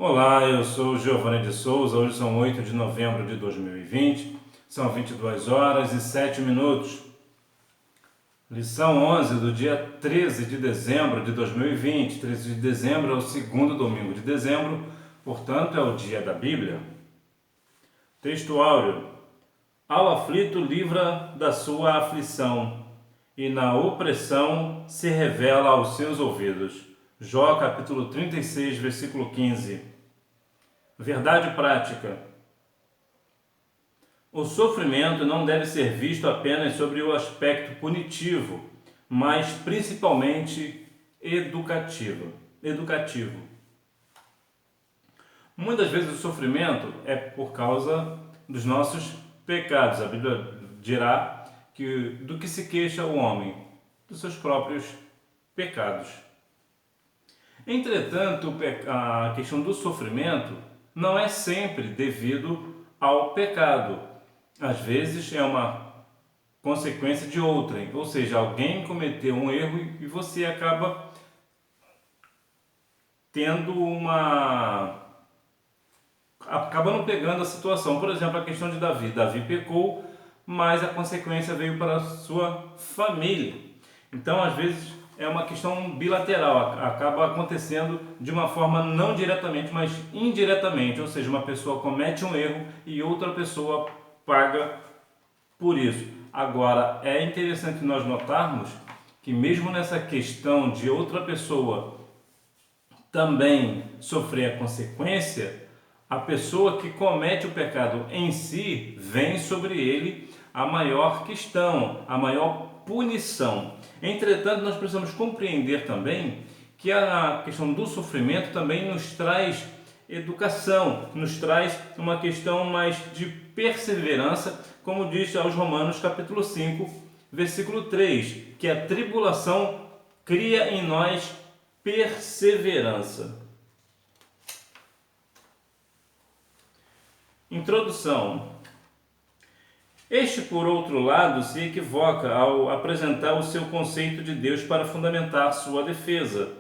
Olá, eu sou Giovanni de Souza. Hoje são 8 de novembro de 2020, são 22 horas e 7 minutos. Lição 11 do dia 13 de dezembro de 2020. 13 de dezembro é o segundo domingo de dezembro, portanto é o dia da Bíblia. Texto áureo. Ao aflito livra da sua aflição, e na opressão se revela aos seus ouvidos. Jó capítulo 36, versículo 15. Verdade prática. O sofrimento não deve ser visto apenas sobre o aspecto punitivo, mas principalmente educativo. Muitas vezes o sofrimento é por causa dos nossos pecados. A Bíblia dirá que do que se queixa o homem, dos seus próprios pecados. Entretanto, a questão do sofrimento não é sempre devido ao pecado. Às vezes é uma consequência de outrem, ou seja, alguém cometeu um erro e você acaba acabando pegando a situação. Por exemplo, a questão de Davi. Davi pecou, mas a consequência veio para a sua família. Então, às vezes, é uma questão bilateral, acaba acontecendo de uma forma não diretamente, mas indiretamente, ou seja, uma pessoa comete um erro e outra pessoa paga por isso. Agora, é interessante nós notarmos que mesmo nessa questão de outra pessoa também sofrer a consequência, a pessoa que comete o pecado em si, vem sobre ele a maior questão, a maior punição. Entretanto, nós precisamos compreender também que a questão do sofrimento também nos traz educação, nos traz uma questão mais de perseverança, como diz aos Romanos capítulo 5, versículo 3, que a tribulação cria em nós perseverança. Introdução. Este, por outro lado, se equivoca ao apresentar o seu conceito de Deus para fundamentar sua defesa.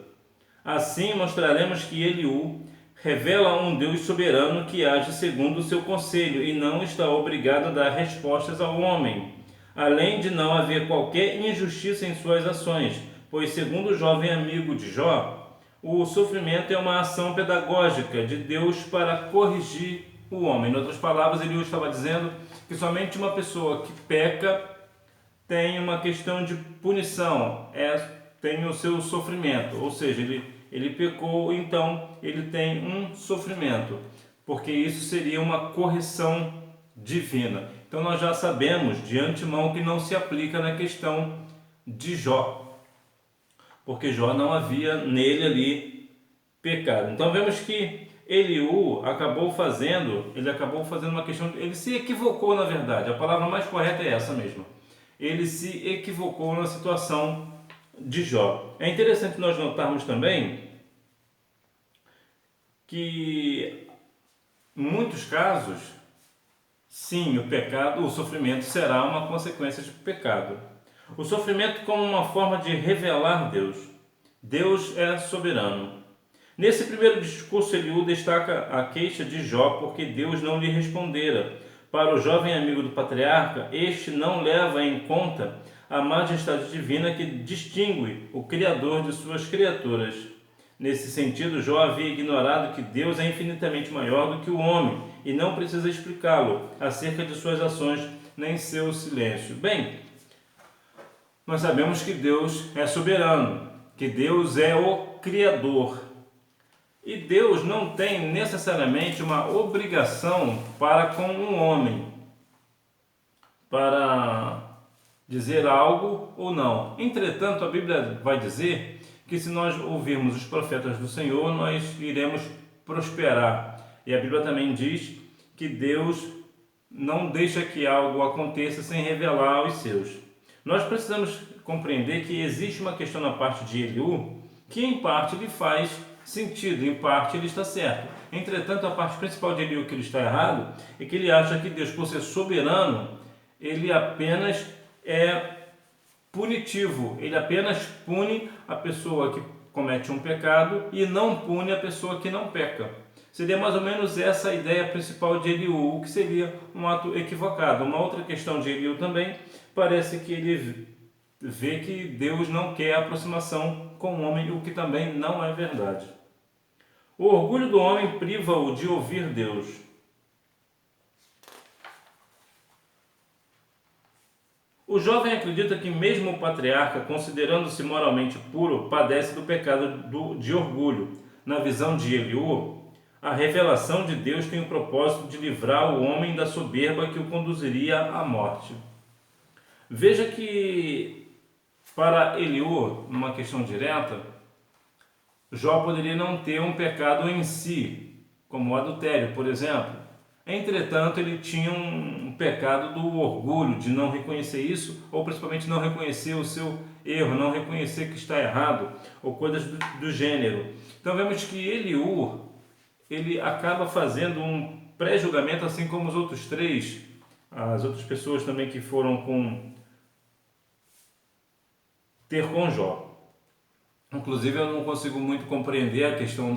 Assim, mostraremos que Eliú revela um Deus soberano que age segundo o seu conselho e não está obrigado a dar respostas ao homem, além de não haver qualquer injustiça em suas ações, pois, segundo o jovem amigo de Jó, o sofrimento é uma ação pedagógica de Deus para corrigir o homem. Em outras palavras, Eliú estava dizendo que somente uma pessoa que peca tem uma questão de punição, tem o seu sofrimento, ou seja, ele pecou, então ele tem um sofrimento, porque isso seria uma correção divina. Então nós já sabemos de antemão que não se aplica na questão de Jó, porque Jó não havia nele ali pecado. Então vemos que Eliú acabou fazendo uma questão, ele se equivocou na verdade, a palavra mais correta é essa mesmo. Ele se equivocou na situação de Jó. É interessante nós notarmos também que em muitos casos, sim, o sofrimento será uma consequência de pecado. O sofrimento como uma forma de revelar Deus. Deus é soberano. Nesse primeiro discurso, Eliú destaca a queixa de Jó porque Deus não lhe respondera. Para o jovem amigo do patriarca, este não leva em conta a majestade divina que distingue o Criador de suas criaturas. Nesse sentido, Jó havia ignorado que Deus é infinitamente maior do que o homem e não precisa explicá-lo acerca de suas ações nem seu silêncio. Bem, nós sabemos que Deus é soberano, que Deus é o Criador. E Deus não tem necessariamente uma obrigação para com um homem, para dizer algo ou não. Entretanto, a Bíblia vai dizer que se nós ouvirmos os profetas do Senhor, nós iremos prosperar. E a Bíblia também diz que Deus não deixa que algo aconteça sem revelar aos seus. Nós precisamos compreender que existe uma questão na parte de Eliú que em parte lhe faz sentido, em parte ele está certo. Entretanto, a parte principal de Eliú que ele está errado é que ele acha que Deus, por ser soberano, ele apenas é punitivo, ele apenas pune a pessoa que comete um pecado e não pune a pessoa que não peca. Seria mais ou menos essa a ideia principal de Eliú, o que seria um ato equivocado. Uma outra questão de Eliú também, parece que ele vê que Deus não quer aproximação com o homem, o que também não é verdade. O orgulho do homem priva-o de ouvir Deus. O jovem acredita que mesmo o patriarca, considerando-se moralmente puro, padece do pecado de orgulho. Na visão de Eliú, a revelação de Deus tem o propósito de livrar o homem da soberba que o conduziria à morte. Veja que, para Eliú, numa questão direta, Jó poderia não ter um pecado em si, como o adultério, por exemplo. Entretanto, ele tinha um pecado do orgulho, de não reconhecer isso, ou principalmente não reconhecer o seu erro, não reconhecer que está errado, ou coisas do gênero. Então vemos que Eliú, ele acaba fazendo um pré-julgamento, assim como os outros três, as outras pessoas também que foram ter com Jó. Inclusive, eu não consigo muito compreender a questão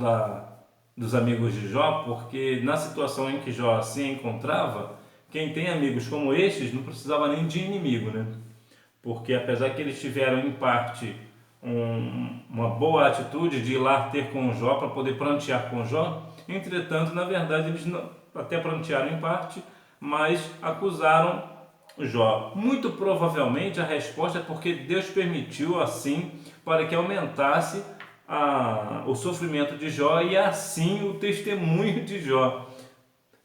dos amigos de Jó, porque na situação em que Jó se encontrava, quem tem amigos como estes não precisava nem de inimigo, né? Porque apesar que eles tiveram em parte uma boa atitude de ir lá ter com Jó para poder prantear com Jó, entretanto, na verdade, eles até prantearam em parte, mas acusaram Jó. Muito provavelmente a resposta é porque Deus permitiu assim para que aumentasse o sofrimento de Jó e assim o testemunho de Jó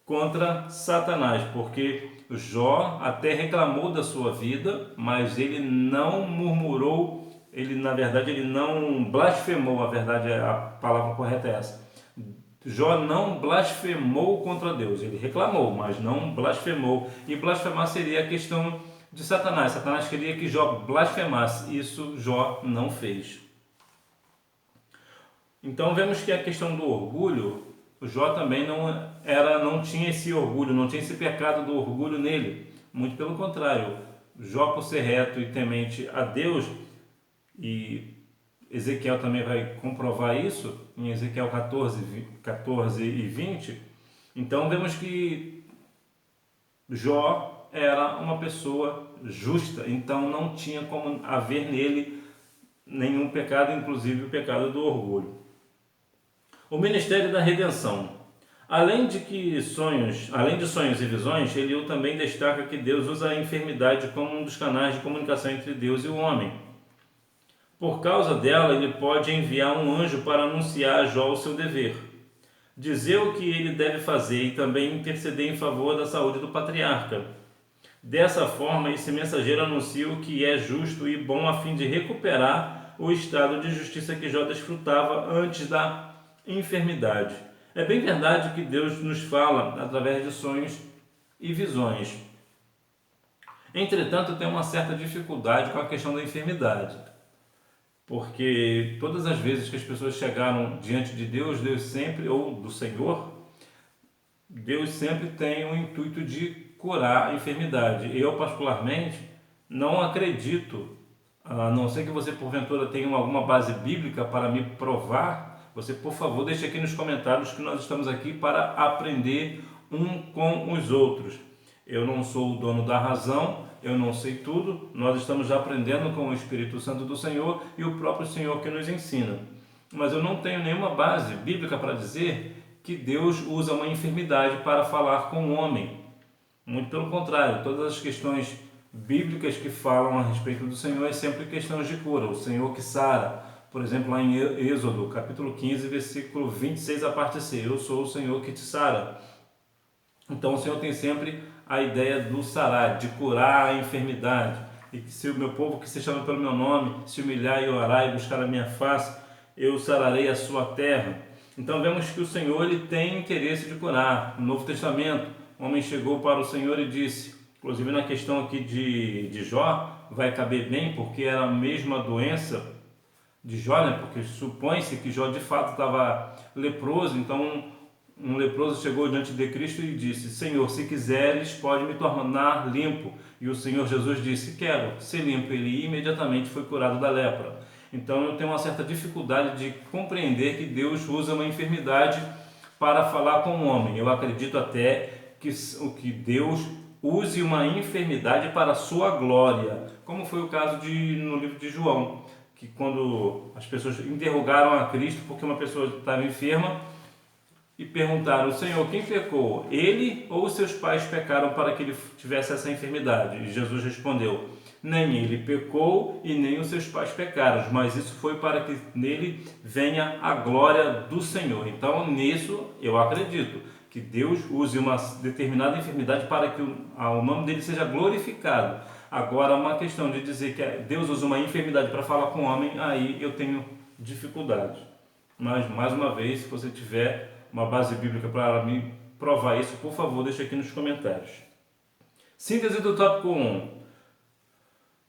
contra Satanás, porque Jó até reclamou da sua vida, mas ele não murmurou, na verdade ele não blasfemou, a verdade, a palavra correta é essa. Jó não blasfemou contra Deus, ele reclamou, mas não blasfemou. E blasfemar seria a questão de Satanás. Satanás queria que Jó blasfemasse, isso Jó não fez. Então vemos que a questão do orgulho, Jó também não tinha esse orgulho, não tinha esse pecado do orgulho nele. Muito pelo contrário, Jó, por ser reto e temente a Deus, e Ezequiel também vai comprovar isso, em Ezequiel 14 e 20. Então vemos que Jó era uma pessoa justa, então não tinha como haver nele nenhum pecado, inclusive o pecado do orgulho. O ministério da redenção. Além de sonhos e visões, Eliú também destaca que Deus usa a enfermidade como um dos canais de comunicação entre Deus e o homem. Por causa dela, ele pode enviar um anjo para anunciar a Jó o seu dever, dizer o que ele deve fazer e também interceder em favor da saúde do patriarca. Dessa forma, esse mensageiro anuncia o que é justo e bom a fim de recuperar o estado de justiça que Jó desfrutava antes da enfermidade. É bem verdade que Deus nos fala através de sonhos e visões. Entretanto, eu tenho uma certa dificuldade com a questão da enfermidade. Porque todas as vezes que as pessoas chegaram diante de Deus, Deus sempre, ou do Senhor, Deus sempre tem o intuito de curar a enfermidade. Eu, particularmente, não acredito, a não ser que você, porventura, tenha alguma base bíblica para me provar, você, por favor, deixe aqui nos comentários que nós estamos aqui para aprender um com os outros. Eu não sou o dono da razão, eu não sei tudo, nós estamos aprendendo com o Espírito Santo do Senhor e o próprio Senhor que nos ensina. Mas eu não tenho nenhuma base bíblica para dizer que Deus usa uma enfermidade para falar com o homem. Muito pelo contrário, todas as questões bíblicas que falam a respeito do Senhor é sempre questões de cura, o Senhor que sara. Por exemplo, lá em Êxodo, capítulo 15, versículo 26, a parte C, eu sou o Senhor que te sara. Então o Senhor tem sempre a ideia do sarar, de curar a enfermidade. E que se o meu povo que se chama pelo meu nome se humilhar e orar e buscar a minha face, eu sararei a sua terra. Então vemos que o Senhor ele tem interesse de curar. No Novo Testamento, o homem chegou para o Senhor e disse, inclusive na questão aqui de Jó, vai caber bem, porque era a mesma doença de Jó, né? Porque supõe-se que Jó de fato estava leproso, então um leproso chegou diante de Cristo e disse, Senhor, se quiseres, pode me tornar limpo. E o Senhor Jesus disse, quero ser limpo. Ele imediatamente foi curado da lepra. Então eu tenho uma certa dificuldade de compreender que Deus usa uma enfermidade para falar com o homem. Eu acredito até que Deus use uma enfermidade para a sua glória, como foi o caso no livro de João, que quando as pessoas interrogaram a Cristo porque uma pessoa estava enferma e perguntaram: Senhor, quem pecou? Ele ou seus pais pecaram para que ele tivesse essa enfermidade? E Jesus respondeu: nem ele pecou e nem os seus pais pecaram, mas isso foi para que nele venha a glória do Senhor. Então, nisso eu acredito que Deus use uma determinada enfermidade para que o nome dele seja glorificado. Agora, uma questão de dizer que Deus usa uma enfermidade para falar com o homem, aí eu tenho dificuldade. Mas, mais uma vez, se você tiver uma base bíblica para me provar isso, por favor, deixe aqui nos comentários. Síntese do tópico 1.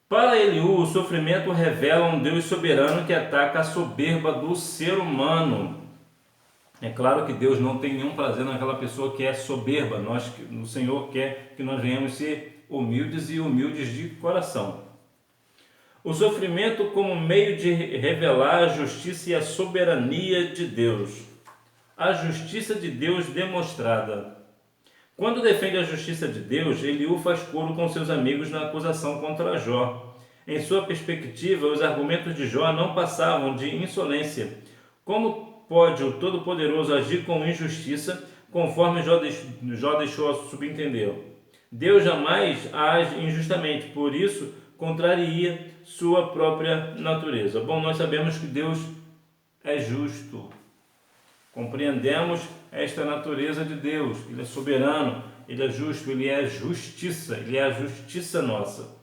Para Eliú, o sofrimento revela um Deus soberano que ataca a soberba do ser humano. É claro que Deus não tem nenhum prazer naquela pessoa que é soberba. O Senhor quer que nós venhamos ser humildes e humildes de coração. O sofrimento como meio de revelar a justiça e a soberania de Deus. A justiça de Deus demonstrada. Quando defende a justiça de Deus, Eliú faz coro com seus amigos na acusação contra Jó. Em sua perspectiva, os argumentos de Jó não passavam de insolência. Como pode o Todo-Poderoso agir com injustiça, conforme Jó deixou a subentender? Deus jamais age injustamente, por isso contraria sua própria natureza. Bom, nós sabemos que Deus é justo. Compreendemos esta natureza de Deus. Ele é soberano, Ele é justo, Ele é justiça, Ele é a justiça nossa.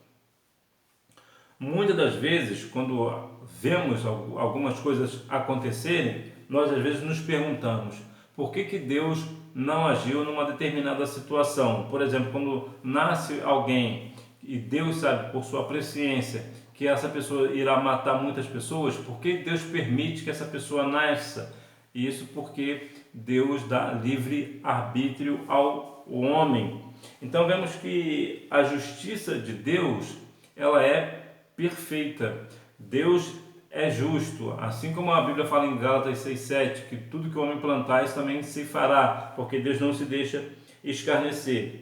Muitas das vezes, quando vemos algumas coisas acontecerem, nós às vezes nos perguntamos por que Deus não agiu numa determinada situação. Por exemplo, quando nasce alguém e Deus sabe por sua presciência que essa pessoa irá matar muitas pessoas, por que Deus permite que essa pessoa nasça? Isso porque Deus dá livre arbítrio ao homem. Então vemos que a justiça de Deus, ela é perfeita. Deus é justo, assim como a Bíblia fala em Gálatas 6,7, que tudo que o homem plantar, isso também se fará, porque Deus não se deixa escarnecer.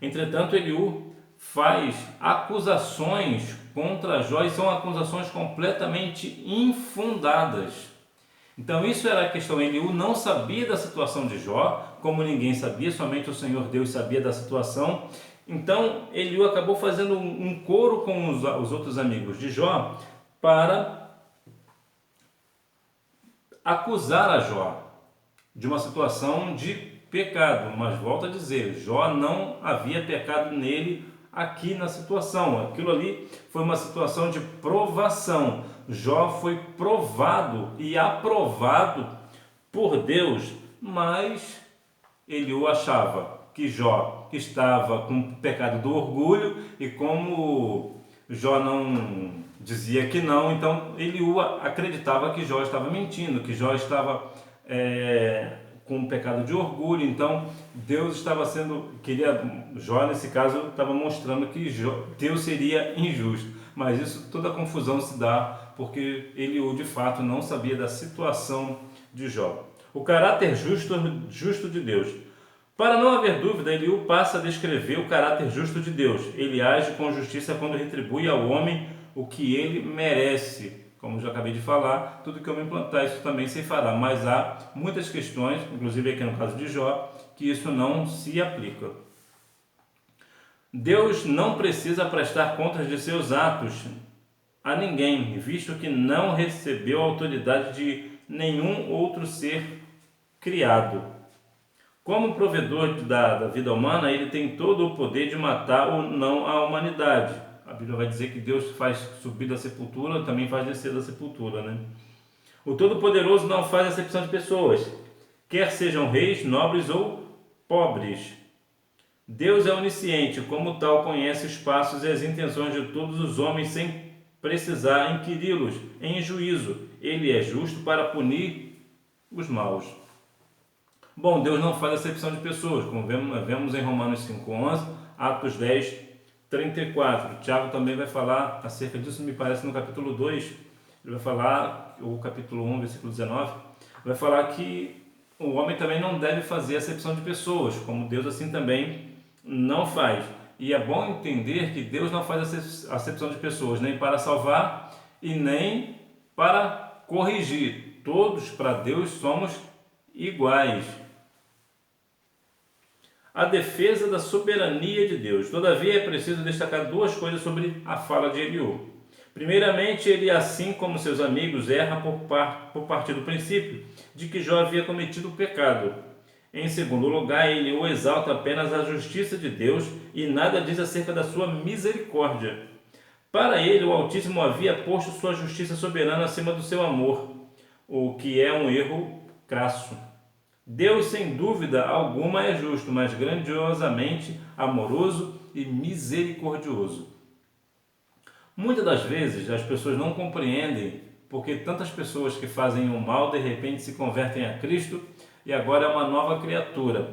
Entretanto, Eliú faz acusações contra Jó e são acusações completamente infundadas. Então isso era a questão. Eliú não sabia da situação de Jó, como ninguém sabia, somente o Senhor Deus sabia da situação. Então Eliú acabou fazendo um coro com os outros amigos de Jó para acusar a Jó de uma situação de pecado. Mas volto a dizer, Jó não havia pecado nele aqui na situação. Aquilo ali foi uma situação de provação. Jó foi provado e aprovado por Deus, mas Eliú achava que Jó estava com o pecado do orgulho, e como Jó não dizia que não, então Eliú acreditava que Jó estava mentindo, que Jó estava com o pecado de orgulho. Então Deus estava Jó nesse caso estava mostrando que Deus seria injusto, mas isso, toda a confusão se dá porque Eliú de fato não sabia da situação de Jó. O caráter justo de Deus. Para não haver dúvida, Eliú passa a descrever o caráter justo de Deus. Ele age com justiça quando retribui ao homem o que ele merece. Como já acabei de falar, tudo que o homem plantar, isso também se fará. Mas há muitas questões, inclusive aqui no caso de Jó, que isso não se aplica. Deus não precisa prestar contas de seus atos a ninguém, visto que não recebeu a autoridade de nenhum outro ser criado. Como provedor da vida humana, ele tem todo o poder de matar ou não a humanidade. A Bíblia vai dizer que Deus faz subir da sepultura, também faz descer da sepultura, né? O Todo-Poderoso não faz acepção de pessoas, quer sejam reis, nobres ou pobres. Deus é onisciente, como tal conhece os passos e as intenções de todos os homens sem precisar inquiri-los em juízo. Ele é justo para punir os maus. Bom, Deus não faz acepção de pessoas, como vemos em Romanos 5,11, Atos 10:34. Tiago também vai falar acerca disso, me parece no capítulo 2, ele vai falar, o capítulo 1, versículo 19, vai falar que o homem também não deve fazer acepção de pessoas, como Deus assim também não faz. E é bom entender que Deus não faz acepção de pessoas, nem para salvar e nem para corrigir. Todos para Deus somos iguais. A defesa da soberania de Deus. Todavia é preciso destacar duas coisas sobre a fala de Eliú. Primeiramente, ele, assim como seus amigos, erra por partir do princípio de que Jó havia cometido o pecado. Em segundo lugar, ele o exalta apenas a justiça de Deus e nada diz acerca da sua misericórdia. Para ele, o Altíssimo havia posto sua justiça soberana acima do seu amor, o que é um erro crasso. Deus, sem dúvida alguma, é justo, mas grandiosamente amoroso e misericordioso. Muitas das vezes as pessoas não compreendem porque tantas pessoas que fazem o mal de repente se convertem a Cristo e agora é uma nova criatura.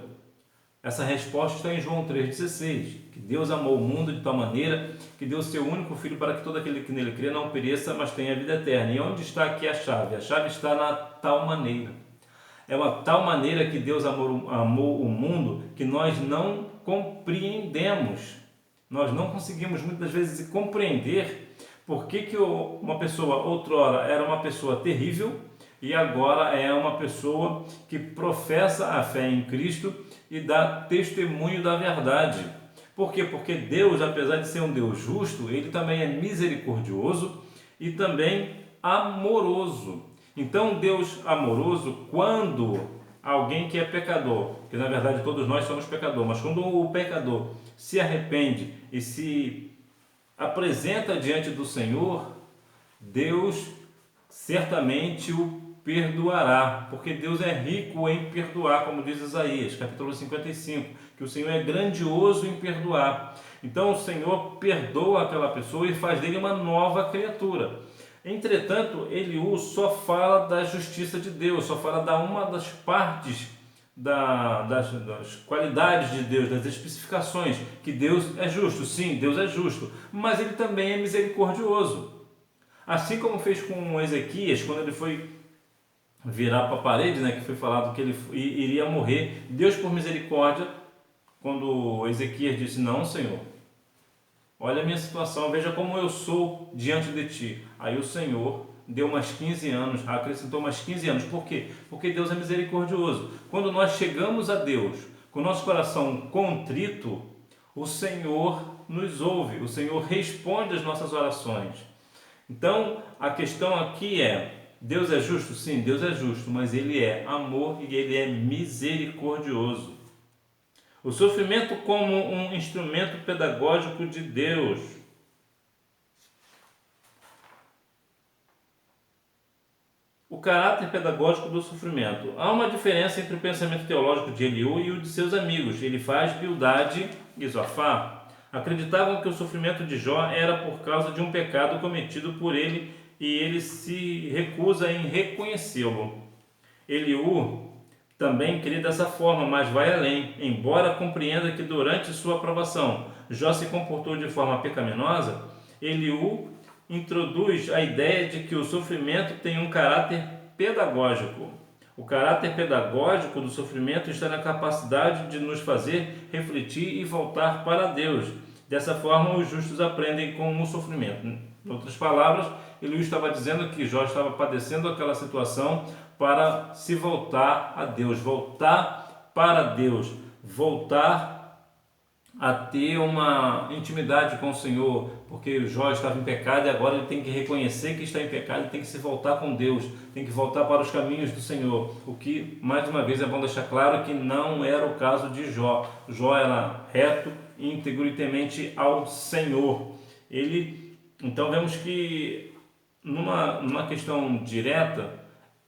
Essa resposta está em João 3,16, que Deus amou o mundo de tal maneira que deu seu único Filho para que todo aquele que nele crê não pereça, mas tenha vida eterna. E onde está aqui a chave? A chave está na tal maneira. É uma tal maneira que Deus amou o mundo que nós não compreendemos. Nós não conseguimos muitas vezes compreender por que uma pessoa outrora era uma pessoa terrível e agora é uma pessoa que professa a fé em Cristo e dá testemunho da verdade. Por quê? Porque Deus, apesar de ser um Deus justo, ele também é misericordioso e também amoroso. Então, Deus amoroso, quando alguém que é pecador, que na verdade todos nós somos pecadores, mas quando o pecador se arrepende e se apresenta diante do Senhor, Deus certamente o perdoará, porque Deus é rico em perdoar, como diz Isaías, capítulo 55, que o Senhor é grandioso em perdoar. Então o Senhor perdoa aquela pessoa e faz dele uma nova criatura. Entretanto, Eliú só fala da justiça de Deus, só fala da uma das partes das qualidades de Deus, das especificações, que Deus é justo. Sim, Deus é justo, mas ele também é misericordioso. Assim como fez com Ezequias, quando ele foi virar para a parede, que foi falado que ele iria morrer, Deus, por misericórdia, quando Ezequias disse: não, Senhor, olha a minha situação, veja como eu sou diante de ti. Aí o Senhor deu mais 15 anos, acrescentou mais 15 anos. Por quê? Porque Deus é misericordioso. Quando nós chegamos a Deus com o nosso coração contrito, o Senhor nos ouve, o Senhor responde às nossas orações. Então, a questão aqui é: Deus é justo? Sim, Deus é justo, mas Ele é amor e Ele é misericordioso. O sofrimento como um instrumento pedagógico de Deus. O caráter pedagógico do sofrimento. Há uma diferença entre o pensamento teológico de Eliú e o de seus amigos, Elifaz, Bildade e Zofar. Acreditavam que o sofrimento de Jó era por causa de um pecado cometido por ele e ele se recusa em reconhecê-lo. Eliú também crê dessa forma, mas vai além. Embora compreenda que durante sua aprovação Jó se comportou de forma pecaminosa, Eliú introduz a ideia de que o sofrimento tem um caráter pedagógico. O caráter pedagógico do sofrimento está na capacidade de nos fazer refletir e voltar para Deus. Dessa forma, os justos aprendem com o sofrimento. Em outras palavras, Eliú estava dizendo que Jó estava padecendo aquela situação para se voltar a Deus, voltar para Deus, voltar a ter uma intimidade com o Senhor, porque Jó estava em pecado e agora ele tem que reconhecer que está em pecado e tem que se voltar com Deus, tem que voltar para os caminhos do Senhor, o que, mais uma vez, é bom deixar claro que não era o caso de Jó. Jó era reto, íntegro e temente ao Senhor. Então vemos que numa questão direta,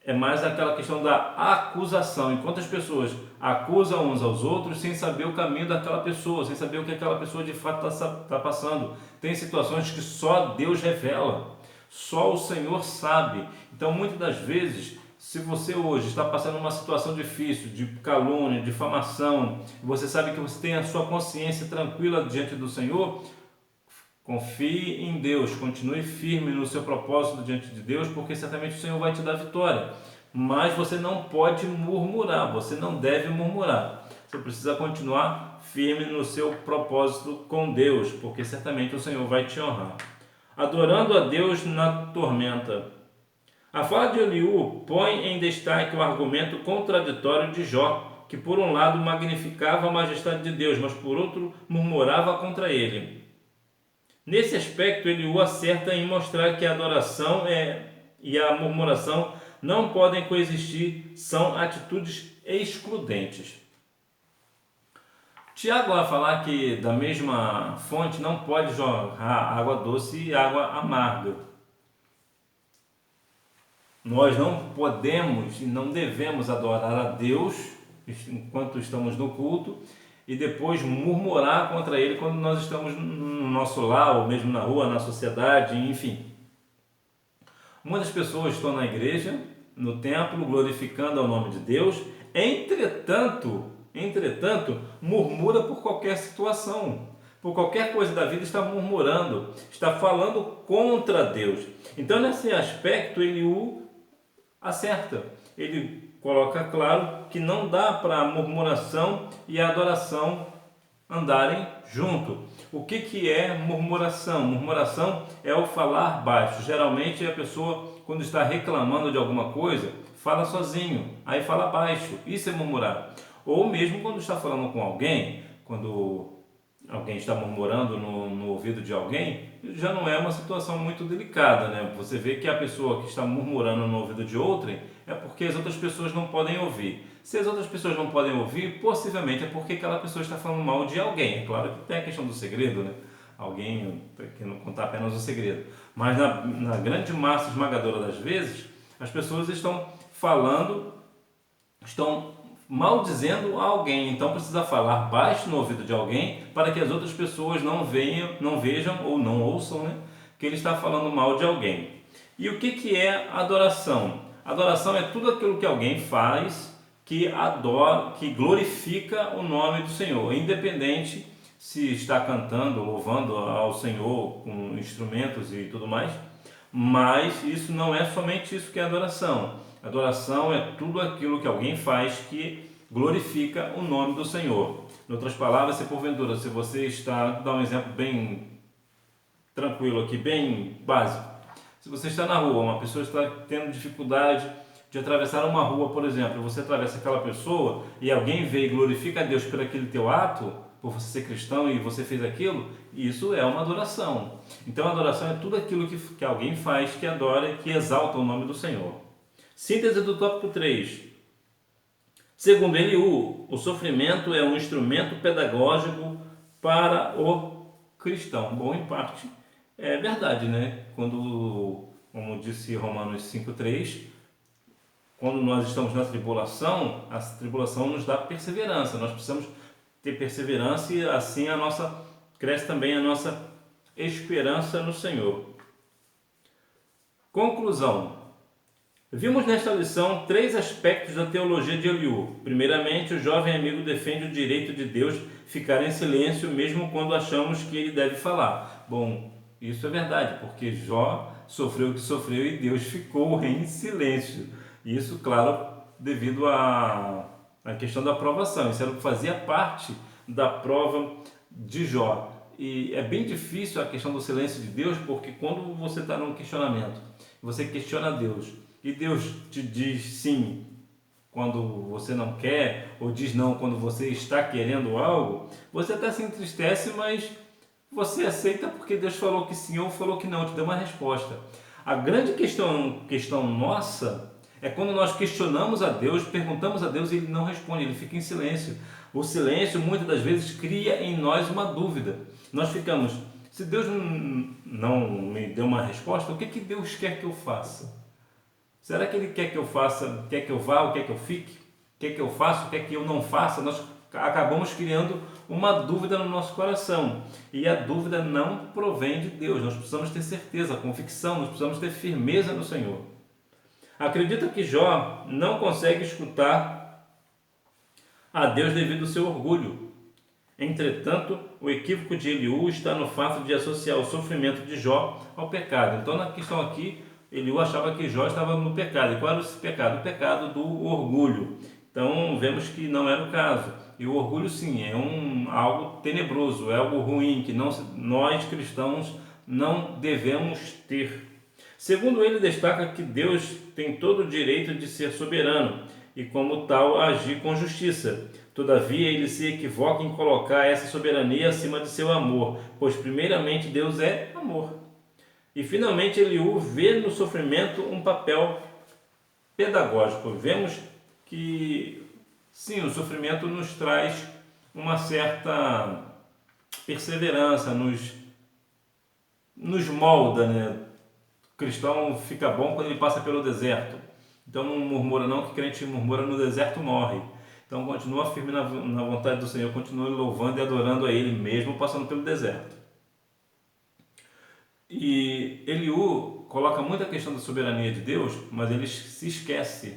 é mais aquela questão da acusação. Enquanto as pessoas acusam uns aos outros sem saber o caminho daquela pessoa, sem saber o que aquela pessoa de fato está passando. Tem situações que só Deus revela, só o Senhor sabe. Então, muitas das vezes, se você hoje está passando uma situação difícil, de calúnia, de difamação, você sabe que você tem a sua consciência tranquila diante do Senhor, confie em Deus, continue firme no seu propósito diante de Deus, porque certamente o Senhor vai te dar vitória. mas você não pode murmurar, você não deve murmurar. Você precisa continuar firme no seu propósito com Deus, porque certamente o Senhor vai te honrar. Adorando a Deus na tormenta. A fala de Eliú põe em destaque o argumento contraditório de Jó, que por um lado magnificava a majestade de Deus, mas por outro murmurava contra ele. Nesse aspecto, Eliú acerta em mostrar que a adoração e a murmuração não podem coexistir, são atitudes excludentes. Tiago vai falar que da mesma fonte não pode jorrar água doce e água amarga. Nós não podemos e não devemos adorar a Deus enquanto estamos no culto e depois murmurar contra Ele quando nós estamos no nosso lar, ou mesmo na rua, na sociedade, enfim. Muitas pessoas estão na igreja, no templo, glorificando o nome de Deus, entretanto, murmura por qualquer situação, por qualquer coisa da vida está murmurando, está falando contra Deus. Então, nesse aspecto, Eliú acerta. Ele coloca claro que não dá para a murmuração e a adoração andarem junto. O que é murmuração? Murmuração é o falar baixo. Geralmente a pessoa, quando está reclamando de alguma coisa, fala sozinho, aí fala baixo. Isso é murmurar. Ou mesmo quando está falando com alguém, quando alguém está murmurando no ouvido de alguém, já não é uma situação muito delicada, né? Você vê que a pessoa que está murmurando no ouvido de outrem é porque as outras pessoas não podem ouvir. Se as outras pessoas não podem ouvir, possivelmente é porque aquela pessoa está falando mal de alguém. É claro que tem a questão do segredo, né? Alguém que não contar apenas o segredo. Mas na grande massa esmagadora das vezes, as pessoas estão falando, estão maldizendo alguém, então precisa falar baixo no ouvido de alguém para que as outras pessoas não vejam ou não ouçam, né, que ele está falando mal de alguém. E o que é adoração? Adoração é tudo aquilo que alguém faz que adora, que glorifica o nome do Senhor, independente se está cantando, louvando ao Senhor com instrumentos e tudo mais, mas isso não é somente isso que é adoração. Adoração é tudo aquilo que alguém faz que glorifica o nome do Senhor. Em outras palavras, se porventura, se você está, vou dar um exemplo bem tranquilo aqui, bem básico. Se você está na rua, uma pessoa está tendo dificuldade de atravessar uma rua, por exemplo, você atravessa aquela pessoa e alguém vê e glorifica a Deus por aquele teu ato, por você ser cristão e você fez aquilo, isso é uma adoração. Então a adoração é tudo aquilo que alguém faz que adora e que exalta o nome do Senhor. Síntese do tópico 3. Segundo Eliú, o sofrimento é um instrumento pedagógico para o cristão. Bom, em parte é verdade, né? Quando, como disse Romanos 5,3, quando nós estamos na tribulação, a tribulação nos dá perseverança. Nós precisamos ter perseverança e assim cresce também a nossa esperança no Senhor. Conclusão. Vimos nesta lição 3 aspectos da teologia de Eliú. Primeiramente, o jovem amigo defende o direito de Deus ficar em silêncio mesmo quando achamos que ele deve falar. Bom, isso é verdade, porque Jó sofreu o que sofreu e Deus ficou em silêncio. Isso, claro, devido à questão da provação. Isso fazia parte da prova de Jó. E é bem difícil a questão do silêncio de Deus, porque quando você está num questionamento, você questiona Deus, e Deus te diz sim quando você não quer, ou diz não quando você está querendo algo, você até se entristece, mas você aceita porque Deus falou que sim ou falou que não, te deu uma resposta. A grande questão nossa é quando nós questionamos a Deus, perguntamos a Deus e Ele não responde, Ele fica em silêncio. O silêncio muitas das vezes cria em nós uma dúvida. Nós ficamos, se Deus não me deu uma resposta, o que Deus quer que eu faça? Será que Ele quer que eu faça, quer que eu vá ou quer que eu fique? Quer que eu faça, quer que eu não faça? Nós acabamos criando uma dúvida no nosso coração. E a dúvida não provém de Deus. Nós precisamos ter certeza, convicção, nós precisamos ter firmeza no Senhor. Acredito que Jó não consegue escutar a Deus devido ao seu orgulho. Entretanto, o equívoco de Eliú está no fato de associar o sofrimento de Jó ao pecado. Então, na questão aqui, Eliú achava que Jó estava no pecado. E qual era esse pecado? O pecado do orgulho. Então vemos que não era o caso. E o orgulho sim, é algo tenebroso, é algo ruim que nós cristãos não devemos ter. Segundo ele, destaca que Deus tem todo o direito de ser soberano e, como tal, agir com justiça. Todavia, ele se equivoca em colocar essa soberania acima de seu amor, pois, primeiramente, Deus é amor. E, finalmente, Eliú vê no sofrimento um papel pedagógico. Vemos que, sim, o sofrimento nos traz uma certa perseverança, nos molda, né? O cristão fica bom quando ele passa pelo deserto. Então não murmura não, que crente murmura no deserto morre. Então continua firme na vontade do Senhor, continua louvando e adorando a Ele mesmo passando pelo deserto. E Eliú coloca muita questão da soberania de Deus, mas ele se esquece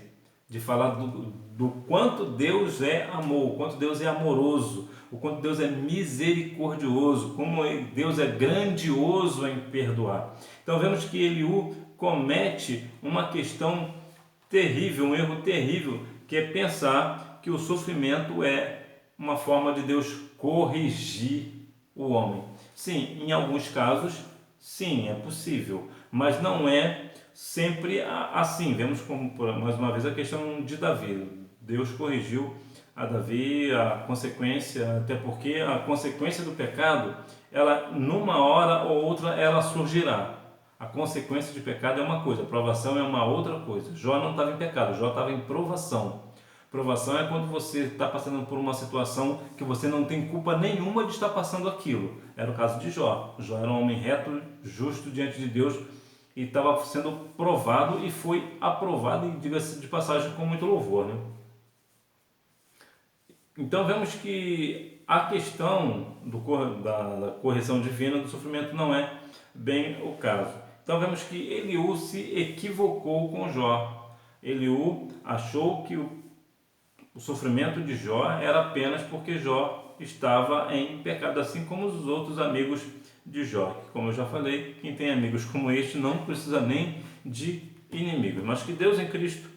de falar do quanto Deus é amor, o quanto Deus é amoroso, o quanto Deus é misericordioso, como Deus é grandioso em perdoar. Então vemos que Eliú comete uma questão terrível, um erro terrível, que é pensar que o sofrimento é uma forma de Deus corrigir o homem. Sim, em alguns casos, sim, é possível, mas não é sempre assim. Vemos como, mais uma vez, a questão de Davi. Deus corrigiu a Davi, a consequência, até porque a consequência do pecado, ela numa hora ou outra ela surgirá. A consequência de pecado é uma coisa, a provação é uma outra coisa. Jó não estava em pecado, Jó estava em provação. Provação é quando você está passando por uma situação que você não tem culpa nenhuma de estar passando aquilo. Era o caso de Jó. Jó era um homem reto, justo diante de Deus e estava sendo provado e foi aprovado, e diga-se de passagem, com muito louvor, né? Então vemos que a questão da correção divina do sofrimento não é bem o caso. Então vemos que Eliú se equivocou com Jó. Eliú achou que o sofrimento de Jó era apenas porque Jó estava em pecado, assim como os outros amigos de Jó. Como eu já falei, quem tem amigos como este não precisa nem de inimigos. Mas que Deus em Cristo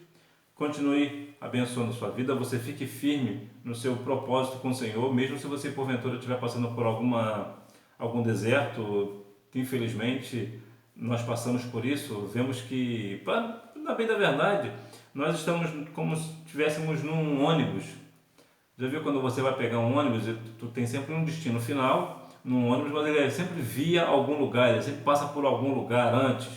continue abençoando a sua vida, você fique firme no seu propósito com o Senhor, mesmo se você porventura estiver passando por algum deserto. Infelizmente nós passamos por isso. Vemos que, na bem da verdade, nós estamos como se estivéssemos num ônibus. Já viu quando você vai pegar um ônibus e tu tem sempre um destino final num ônibus, mas ele sempre via algum lugar, ele sempre passa por algum lugar antes.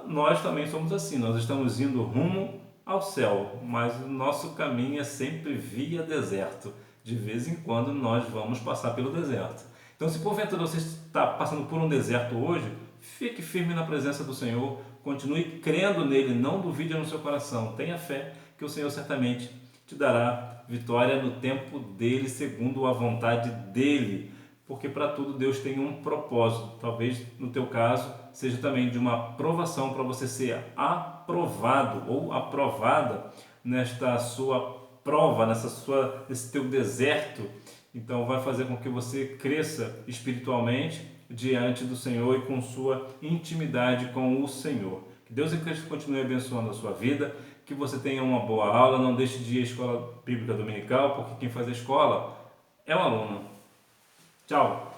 Nós também somos assim, nós estamos indo rumo ao céu, mas o nosso caminho é sempre via deserto. De vez em quando nós vamos passar pelo deserto. Então, se porventura você está passando por um deserto hoje, fique firme na presença do Senhor, continue crendo nele, não duvide no seu coração, tenha fé que o Senhor certamente te dará vitória no tempo dele, segundo a vontade dele, porque para tudo Deus tem um propósito. Talvez no teu caso seja também de uma aprovação, para você ser aprovado ou aprovada nesta sua prova, nesse teu deserto. Então vai fazer com que você cresça espiritualmente diante do Senhor e com sua intimidade com o Senhor. Que Deus em Cristo continue abençoando a sua vida, que você tenha uma boa aula, não deixe de ir à escola bíblica dominical, porque quem faz a escola é o aluno. Tchau!